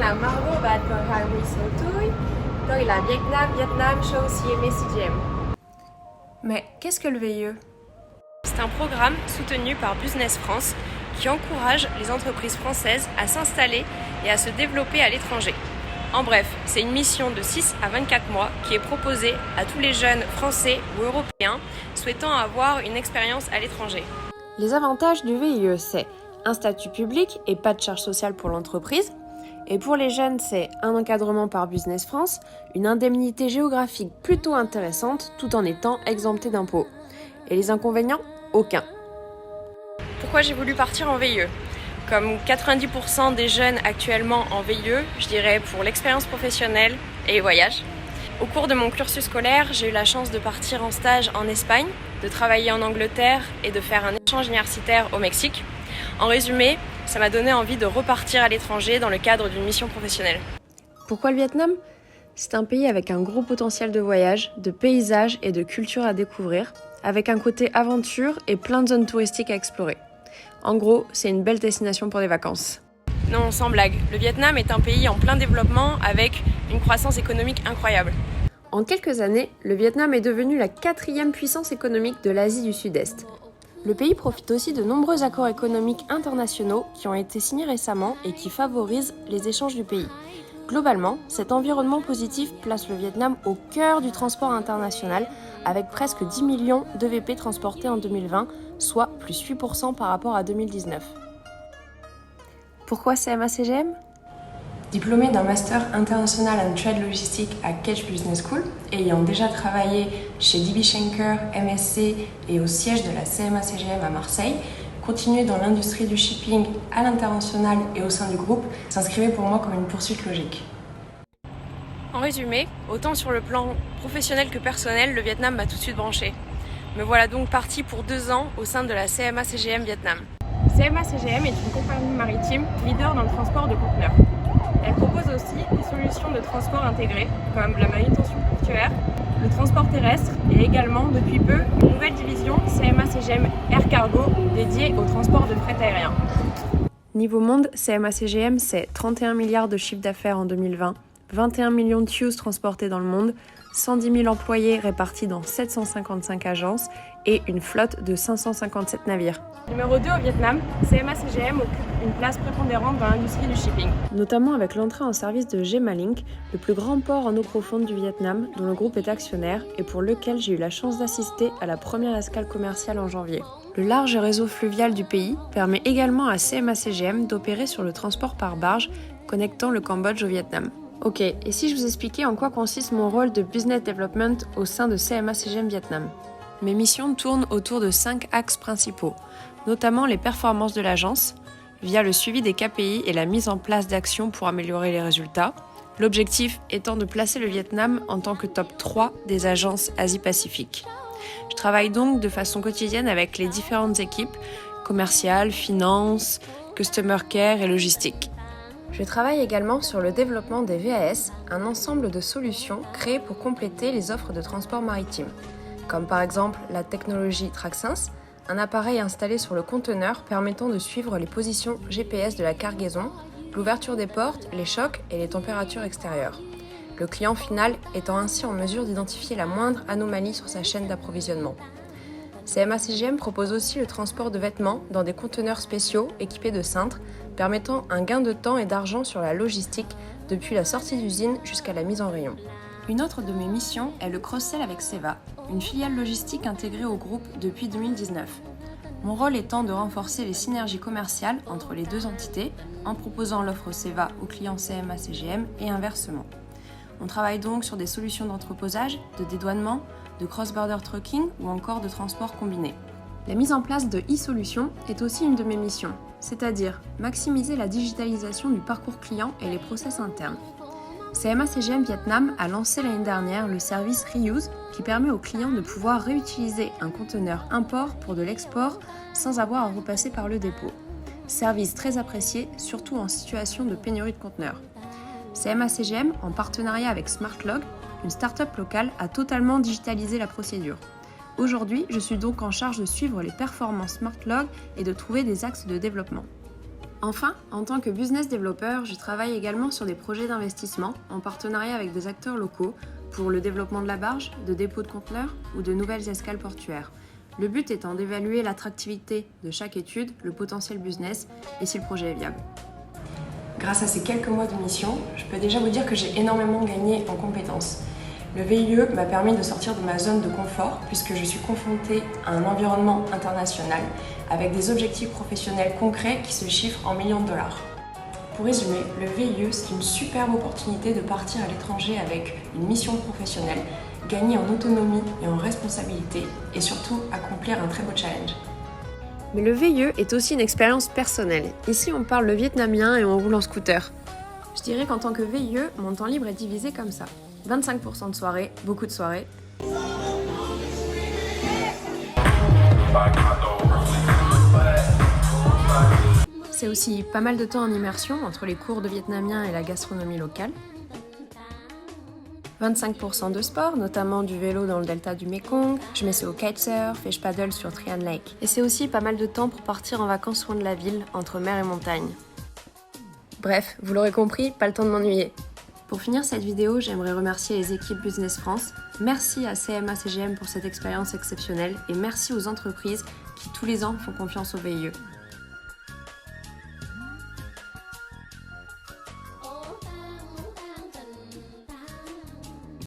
là Margot và Thượng Tui. Tôi là Vietnam show CMA CGM. Mais qu'est-ce que le VIE? C'est un programme soutenu par Business France qui encourage les entreprises françaises à s'installer et à se développer à l'étranger. En bref, c'est une mission de 6 à 24 mois qui est proposée à tous les jeunes français ou européens souhaitant avoir une expérience à l'étranger. Les avantages du VIE, c'est un statut public et pas de charge sociale pour l'entreprise. Et pour les jeunes, c'est un encadrement par Business France, une indemnité géographique plutôt intéressante tout en étant exempté d'impôts. Et les inconvénients? Aucun. Pourquoi j'ai voulu partir en VIE? Comme 90% des jeunes actuellement en VIE, je dirais pour l'expérience professionnelle et les voyages. Au cours de mon cursus scolaire, j'ai eu la chance de partir en stage en Espagne, de travailler en Angleterre et de faire un échange universitaire au Mexique. En résumé, ça m'a donné envie de repartir à l'étranger dans le cadre d'une mission professionnelle. Pourquoi le Vietnam? C'est un pays avec un gros potentiel de voyage, de paysages et de culture à découvrir, avec un côté aventure et plein de zones touristiques à explorer. En gros, c'est une belle destination pour les vacances. Non, sans blague, le Vietnam est un pays en plein développement avec une croissance économique incroyable. En quelques années, le Vietnam est devenu la 4e puissance économique de l'Asie du Sud-Est. Le pays profite aussi de nombreux accords économiques internationaux qui ont été signés récemment et qui favorisent les échanges du pays. Globalement, cet environnement positif place le Vietnam au cœur du transport international avec presque 10 millions d'EVP transportés en 2020, soit plus 8% par rapport à 2019. Pourquoi CMA-CGM? Diplômée d'un Master International and Trade Logistics à Kedge Business School et ayant déjà travaillé chez DB Schenker, MSC et au siège de la CMA-CGM à Marseille, continuer dans l'industrie du shipping à l'international et au sein du groupe s'inscrivait pour moi comme une poursuite logique. En résumé, autant sur le plan professionnel que personnel, le Vietnam m'a tout de suite branché. Me voilà donc partie pour 2 ans au sein de la CMA-CGM Vietnam. CMA-CGM est une compagnie maritime leader dans le transport de conteneurs. Elle propose aussi des solutions de transport intégrées, comme la manutention portuaire, le transport terrestre et également, depuis peu, une nouvelle division CMA-CGM Air Cargo dédiée au transport de fret aérien. Niveau monde, CMA-CGM, c'est 31 milliards de chiffre d'affaires en 2020, 21 millions de TEUs transportés dans le monde, 110 000 employés répartis dans 755 agences et une flotte de 557 navires. Numéro 2 au Vietnam, CMA-CGM occupe une place prépondérante dans l'industrie du shipping. Notamment avec l'entrée en service de Gemalink, le plus grand port en eau profonde du Vietnam, dont le groupe est actionnaire et pour lequel j'ai eu la chance d'assister à la première escale commerciale en janvier. Le large réseau fluvial du pays permet également à CMA-CGM d'opérer sur le transport par barge connectant le Cambodge au Vietnam. Ok, et si je vous expliquais en quoi consiste mon rôle de Business Development au sein de CMA-CGM Vietnam? Mes missions tournent autour de 5 axes principaux, notamment les performances de l'agence, via le suivi des KPI et la mise en place d'actions pour améliorer les résultats, l'objectif étant de placer le Vietnam en tant que top 3 des agences Asie-Pacifique. Je travaille donc de façon quotidienne avec les différentes équipes, commerciales, finance, customer care et logistique. Je travaille également sur le développement des VAS, un ensemble de solutions créées pour compléter les offres de transport maritime, comme par exemple la technologie TrackSense, un appareil installé sur le conteneur permettant de suivre les positions GPS de la cargaison, l'ouverture des portes, les chocs et les températures extérieures. Le client final étant ainsi en mesure d'identifier la moindre anomalie sur sa chaîne d'approvisionnement. CMA-CGM propose aussi le transport de vêtements dans des conteneurs spéciaux équipés de cintres, permettant un gain de temps et d'argent sur la logistique depuis la sortie d'usine jusqu'à la mise en rayon. Une autre de mes missions est le cross-sell avec Seva, une filiale logistique intégrée au groupe depuis 2019. Mon rôle étant de renforcer les synergies commerciales entre les deux entités en proposant l'offre Seva aux clients CMA-CGM et inversement. On travaille donc sur des solutions d'entreposage, de dédouanement, de cross-border trucking ou encore de transport combiné. La mise en place de e-solutions est aussi une de mes missions, c'est-à-dire maximiser la digitalisation du parcours client et les process internes. CMA-CGM Vietnam a lancé l'année dernière le service Reuse qui permet aux clients de pouvoir réutiliser un conteneur import pour de l'export sans avoir à repasser par le dépôt. Service très apprécié, surtout en situation de pénurie de conteneurs. CMA-CGM, en partenariat avec SmartLog, une start-up locale, a totalement digitalisé la procédure. Aujourd'hui, je suis donc en charge de suivre les performances SmartLog et de trouver des axes de développement. Enfin, en tant que business développeur, je travaille également sur des projets d'investissement en partenariat avec des acteurs locaux pour le développement de la barge, de dépôts de conteneurs ou de nouvelles escales portuaires. Le but étant d'évaluer l'attractivité de chaque étude, le potentiel business et si le projet est viable. Grâce à ces quelques mois de mission, je peux déjà vous dire que j'ai énormément gagné en compétences. Le VIE m'a permis de sortir de ma zone de confort puisque je suis confrontée à un environnement international avec des objectifs professionnels concrets qui se chiffrent en millions de dollars. Pour résumer, le VIE, c'est une superbe opportunité de partir à l'étranger avec une mission professionnelle, gagner en autonomie et en responsabilité et surtout accomplir un très beau challenge. Mais le VIE est aussi une expérience personnelle. Ici, on parle le vietnamien et on roule en scooter. Je dirais qu'en tant que VIE, mon temps libre est divisé comme ça. 25% de soirée, beaucoup de soirées. C'est aussi pas mal de temps en immersion entre les cours de vietnamien et la gastronomie locale. 25% de sport, notamment du vélo dans le delta du Mekong. Je m'essaie au kitesurf et je paddle sur Trian Lake. Et c'est aussi pas mal de temps pour partir en vacances loin de la ville, entre mer et montagne. Bref, vous l'aurez compris, pas le temps de m'ennuyer. Pour finir cette vidéo, j'aimerais remercier les équipes Business France, merci à CMA-CGM pour cette expérience exceptionnelle et merci aux entreprises qui tous les ans font confiance au VIE.